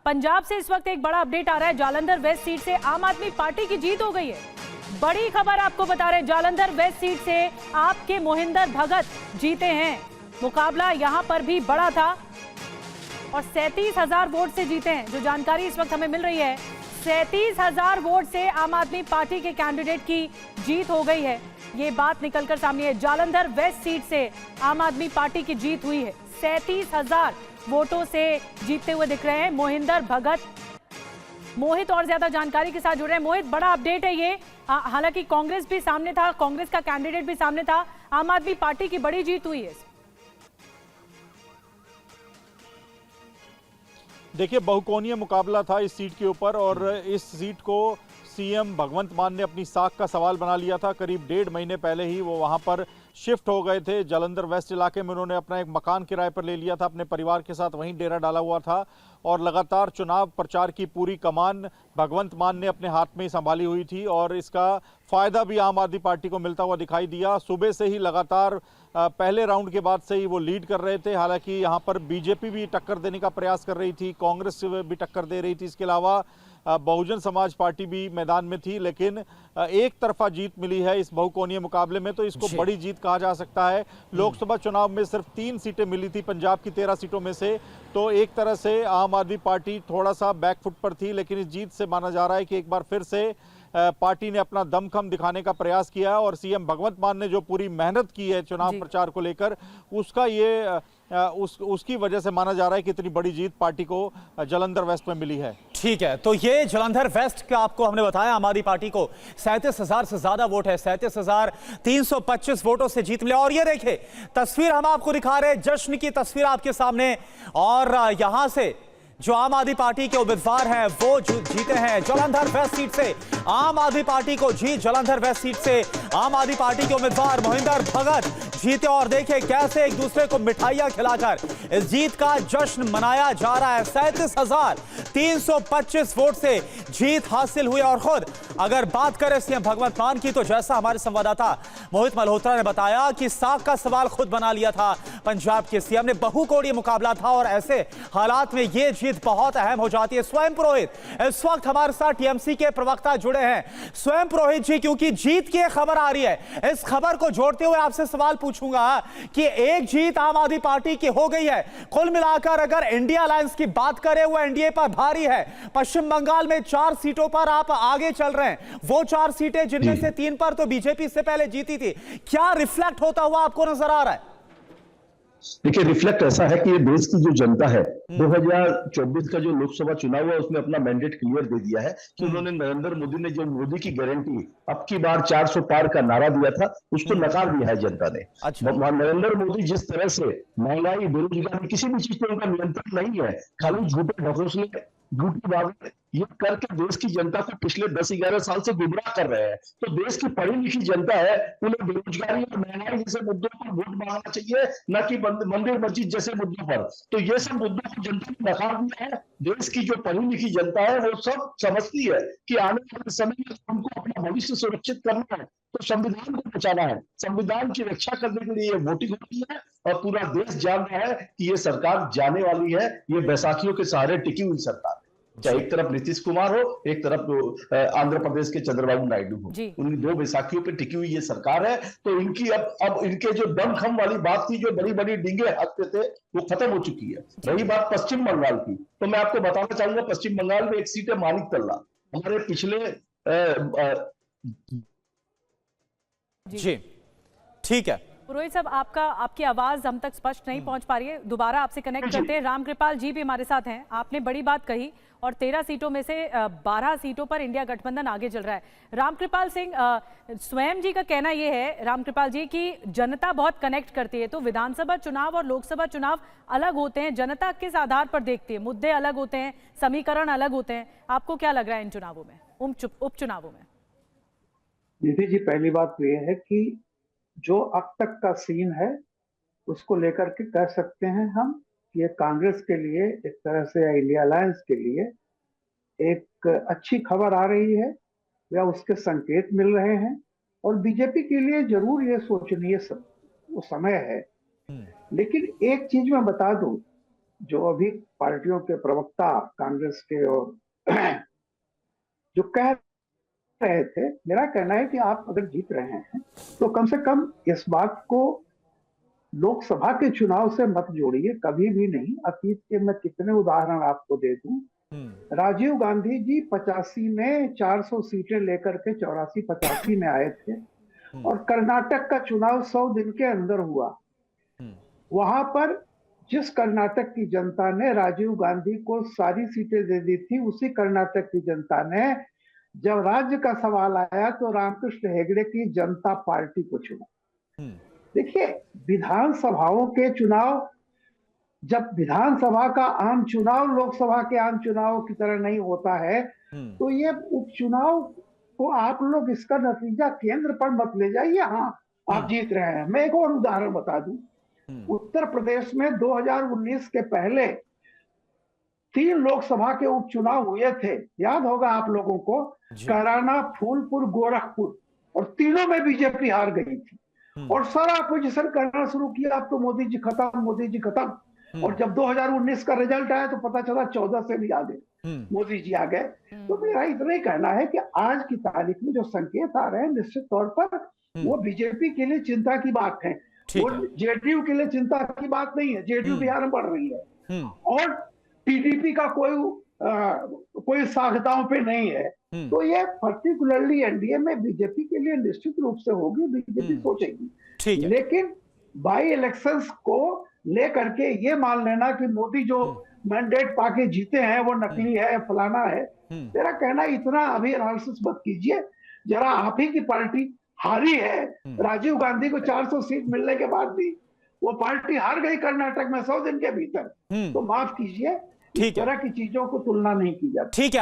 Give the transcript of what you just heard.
पंजाब से इस वक्त एक बड़ा अपडेट आ रहा है। जालंधर वेस्ट सीट से आम आदमी पार्टी की जीत हो गई है। बड़ी खबर आपको बता रहे हैं, जालंधर वेस्ट सीट से आपके मोहिंदर भगत जीते हैं। मुकाबला यहां पर भी बड़ा था और 37,000 वोट से जीते हैं। जो जानकारी इस वक्त हमें मिल रही है, 37,000 वोट से आम आदमी पार्टी के कैंडिडेट की जीत हो गई है। ये बात निकलकर सामने है। जालंधर वेस्ट सीट से आम आदमी पार्टी की जीत हुई है। 37,000 वोटों से जीतते हुए दिख रहे हैं मोहिंदर भगत। मोहित और ज्यादा जानकारी के साथ जुड़ रहे हैं। मोहित, बड़ा अपडेट है ये। हालांकि कांग्रेस भी सामने था, कांग्रेस का कैंडिडेट भी सामने था, आम आदमी पार्टी की बड़ी जीत हुई है। देखिए, बहुकोणीय मुकाबला था इस सीट के ऊपर और इस सीट को सीएम भगवंत मान ने अपनी साख का सवाल बना लिया था। करीब 1.5 महीने पहले ही वो वहां पर शिफ्ट हो गए थे। जालंधर वेस्ट इलाके में उन्होंने अपना एक मकान किराए पर ले लिया था, अपने परिवार के साथ वहीं डेरा डाला हुआ था और लगातार चुनाव प्रचार की पूरी कमान भगवंत मान ने अपने हाथ में ही संभाली हुई थी और इसका फायदा भी आम आदमी पार्टी को मिलता हुआ दिखाई दिया। सुबह से ही लगातार पहले राउंड के बाद से ही वो लीड कर रहे थे। हालांकि यहाँ पर बीजेपी भी टक्कर देने का प्रयास कर रही थी, कांग्रेस भी टक्कर दे रही थी, इसके अलावा बहुजन समाज पार्टी भी मैदान में थी, लेकिन एक तरफा जीत मिली है इस बहुकोणीय मुकाबले में, तो इसको बड़ी जीत कहा जा सकता है। लोकसभा चुनाव में सिर्फ 3 सीटें मिली थी पंजाब की 13 सीटों में से, तो एक तरह से आम आदमी पार्टी थोड़ा सा बैकफुट पर थी, लेकिन इस जीत से माना जा रहा है कि एक बार फिर से पार्टी ने अपना दमखम दिखाने का प्रयास किया है और सीएम भगवंत मान ने जो पूरी मेहनत की है चुनाव प्रचार को लेकर, उसका ये उसकी वजह से माना जा रहा है कि इतनी बड़ी जीत पार्टी को जालंधर वेस्ट में मिली है। ठीक है, तो ये जालंधर वेस्ट का आपको हमने बताया, आम आदमी पार्टी को 37,000 से ज्यादा वोट है, 37,325 वोटों से जीत मिले। और ये देखिए तस्वीर हम आपको दिखा रहे हैं, जश्न की तस्वीर आपके सामने। और यहां से जो आम आदमी पार्टी के उम्मीदवार हैं वो जीते हैं जालंधर वेस्ट सीट से। आम आदमी पार्टी को जीत, जालंधर वेस्ट सीट से आम आदमी पार्टी के उम्मीदवार मोहिंदर भगत जीते। और देखिए कैसे एक दूसरे को मिठाइयां खिलाकर इस जीत का जश्न मनाया जा रहा है। 37,325 वोट से जीत हासिल हुई। और खुद अगर बात करें सीएम भगवंत मान की, तो जैसा हमारे संवाददाता मोहित मल्होत्रा ने बताया कि साख का सवाल खुद बना लिया था पंजाब के सीएम ने। बहुकोणीय मुकाबला था और ऐसे हालात में यह जीत बहुत अहम हो जाती है। स्वयं पुरोहित इस वक्त हमारे साथ टीएमसी के प्रवक्ता जुड़े हैं। स्वयं पुरोहित जी, क्योंकि जीत की खबर आ रही है, इस खबर को जोड़ते हुए आपसे सवाल पूछूंगा कि एक जीत आम आदमी पार्टी की हो गई है, कुल मिलाकर अगर इंडिया अलायंस की बात करें वो एनडीए पर भारी है। पश्चिम बंगाल में 4 सीटों पर आप आगे चल रहे हैं, वो 4 सीटें जिनमें से 3 पर तो बीजेपी से पहले जीती थी। क्या रिफ्लेक्ट होता हुआ आपको नजर आ रहा है? देखिए, रिफ्लेक्ट ऐसा है कि ये देश की जो जनता है 2024 का जो लोकसभा चुनाव हुआ उसमें अपना मैंडेट क्लियर दे दिया है कि उन्होंने नरेंद्र मोदी ने जो मोदी की गारंटी अब की बार 400 पार का नारा दिया था उसको नकार दिया है जनता ने। नरेंद्र मोदी जिस तरह से महंगाई, बेरोजगारी, किसी भी चीज पर उनका नियंत्रण नहीं है, खाली झूठे ढकोसले, झूठी बातें ये करके देश की जनता को पिछले 10-11 साल से गुमराह कर रहे हैं। तो देश की पढ़ी लिखी जनता है, उन्हें बेरोजगारी और महंगाई जैसे मुद्दों पर वोट मांगना चाहिए, न कि मंदिर मस्जिद जैसे मुद्दों पर। तो ये सब मुद्दों को जनता ने नकार दिया है। देश की जो पढ़ी लिखी जनता है वो सब समझती है कि आने वाले समय में उनको अपना भविष्य सुरक्षित करना है तो संविधान को बचाना है, संविधान की रक्षा करने के लिए वोटिंग होती है। और पूरा देश जान रहा है कि ये सरकार जाने वाली है, ये बैसाखियों के सहारे टिकी हुई सरकार है। चाहे एक तरफ नीतीश कुमार हो, एक तरफ आंध्र प्रदेश के चंद्रबाबू नायडू हो, उन 2 बैसाखियों पे टिकी हुई ये सरकार है। तो इनकी अब इनके जो दमखम वाली बात थी, जो बड़ी बड़ी डींगे हाथते थे, वो खत्म हो चुकी है। रही बात पश्चिम बंगाल की, तो मैं आपको बताना चाहूंगा पश्चिम बंगाल में एक सीट है मानिक तल्ला, हमारे पिछले जी ठीक है पुरोहित साहब, आपकी आवाज हम तक स्पष्ट नहीं पहुंच पा रही है। दोबारा आपसे कनेक्ट करते हैं। रामकृपाल जी भी हमारे साथ हैं। आपने बड़ी बात कही और 13 सीटों में से 12 सीटों पर इंडिया गठबंधन आगे चल रहा है। रामकृपाल सिंह, स्वयं जी का कहना यह है, रामकृपाल जी, कि जनता बहुत कनेक्ट करती है, तो विधानसभा चुनाव और लोकसभा चुनाव अलग होते हैं, जनता किस आधार पर देखती है, मुद्दे अलग होते हैं, समीकरण अलग होते हैं। आपको क्या लग रहा है इन चुनावों में, उपचुनावों में? निधि जी, पहली बात तो यह है कि जो अब तक का सीन है उसको लेकर के कह सकते हैं हम कि ये कांग्रेस के लिए एक तरह से, या इंडिया अलायंस के लिए एक अच्छी खबर आ रही है या उसके संकेत मिल रहे हैं। और बीजेपी के लिए जरूर ये सोचनीय वो समय है। लेकिन एक चीज मैं बता दूं जो अभी पार्टियों के प्रवक्ता कांग्रेस के और जो कह रहे थे, मेरा कहना है कि आप अगर जीत रहे हैं तो कम से कम इस बात को लोकसभा के चुनाव से मत जोड़िए, कभी भी नहीं। अतीत के मैं कितने उदाहरण आपको दे दूं। राजीव गांधी जी 85 में 400 सीटें लेकर के 84-85 में आए थे और कर्नाटक का चुनाव 100 दिन के अंदर हुआ। वहां पर जिस कर्नाटक की जनता ने राजीव गांधी को सारी सीटें दे दी थी, उसी कर्नाटक की जनता ने जब राज्य का सवाल आया तो रामकृष्ण हेगड़े की जनता पार्टी को चुना। देखिए, विधानसभाओं के चुनाव, जब विधानसभा का आम चुनाव लोकसभा के आम चुनाव की तरह नहीं होता है, तो ये उपचुनाव को आप लोग इसका नतीजा केंद्र पर मत ले जाइए। हाँ, आप जीत रहे हैं। मैं एक और उदाहरण बता दूं। उत्तर प्रदेश में 2019 के पहले 3 लोकसभा के उपचुनाव हुए थे, याद होगा आप लोगों को, कैराना, फूलपुर, गोरखपुर, और तीनों में बीजेपी हार गई थी और सारा अपोजिशन करना शुरू किया, अब तो मोदी जी खत्म, मोदी जी खत्म। और जब 2019 का रिजल्ट आया तो पता चला 14 से भी आगे मोदी जी आ गए। तो मेरा इतना ही कहना है कि आज की तारीख में जो संकेत आ रहे हैं, निश्चित तौर पर वो बीजेपी के लिए चिंता की बात है, वो जेडीयू के लिए चिंता की बात नहीं है। जेडीयू बिहार में बढ़ रही है और टीडीपी का कोई साख्ताओं पे नहीं है। तो ये पर्टिकुलरली एनडीए में बीजेपी के लिए निश्चित रूप से होगी, बीजेपी सोचेगी। लेकिन बाई इलेक्शंस को लेकर के ये मान लेना कि मोदी जो मैंडेट पाके जीते हैं वो नकली है, फलाना है, मेरा कहना इतना अभी एनालिसिस मत कीजिए। जरा आप ही की पार्टी हारी है। राजीव गांधी को 400 सीट मिलने के बाद भी वो पार्टी हार गई कर्नाटक में 100 दिन के भीतर। तो माफ कीजिए, इस तरह की चीजों को तुलना नहीं की जाती। ठीक है।